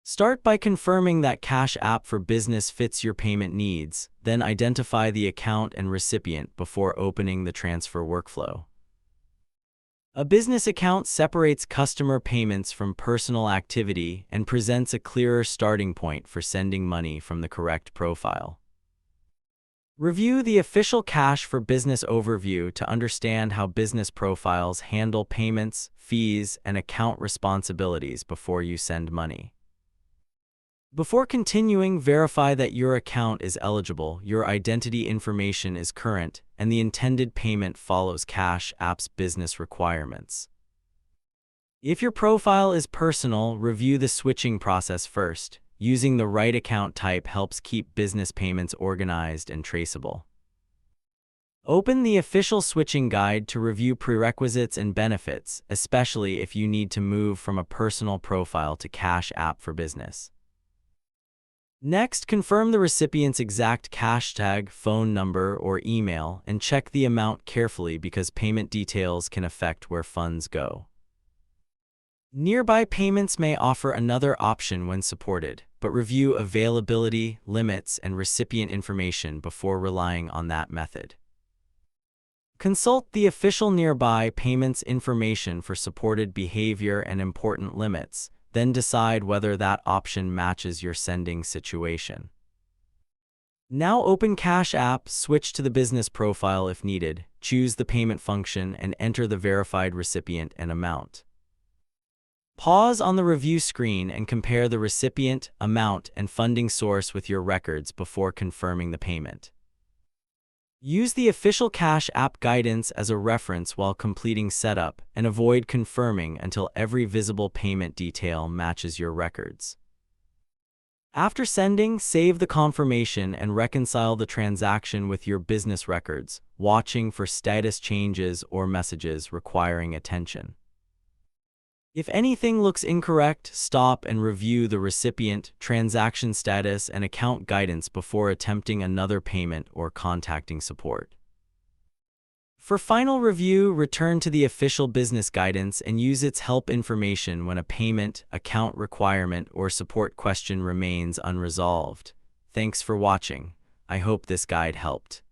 Start by confirming that Cash App for Business fits your payment needs, then identify the account and recipient before opening the transfer workflow. A business account separates customer payments from personal activity and presents a clearer starting point for sending money from the correct profile. Review the official Cash for Business overview to understand how business profiles handle payments, fees, and account responsibilities before you send money. Before continuing, verify that your account is eligible, your identity information is current, and the intended payment follows Cash App's business requirements. If your profile is personal, review the switching process first. Using the right account type helps keep business payments organized and traceable. Open the official switching guide to review prerequisites and benefits, especially if you need to move from a personal profile to Cash App for Business. Next, confirm the recipient's exact cash tag, phone number, or email, and check the amount carefully because payment details can affect where funds go. Nearby payments may offer another option when supported, but review availability, limits, and recipient information before relying on that method. Consult the official Nearby Payments information for supported behavior and important limits, then decide whether that option matches your sending situation. Now open Cash App, switch to the business profile if needed, choose the payment function, and enter the verified recipient and amount. Pause on the review screen and compare the recipient, amount, and funding source with your records before confirming the payment. Use the official Cash App guidance as a reference while completing setup and avoid confirming until every visible payment detail matches your records. After sending, save the confirmation and reconcile the transaction with your business records, watching for status changes or messages requiring attention. If anything looks incorrect, stop and review the recipient, transaction status, and account guidance before attempting another payment or contacting support. For final review, return to the official business guidance and use its help information when a payment, account requirement, or support question remains unresolved. Thanks for watching. I hope this guide helped.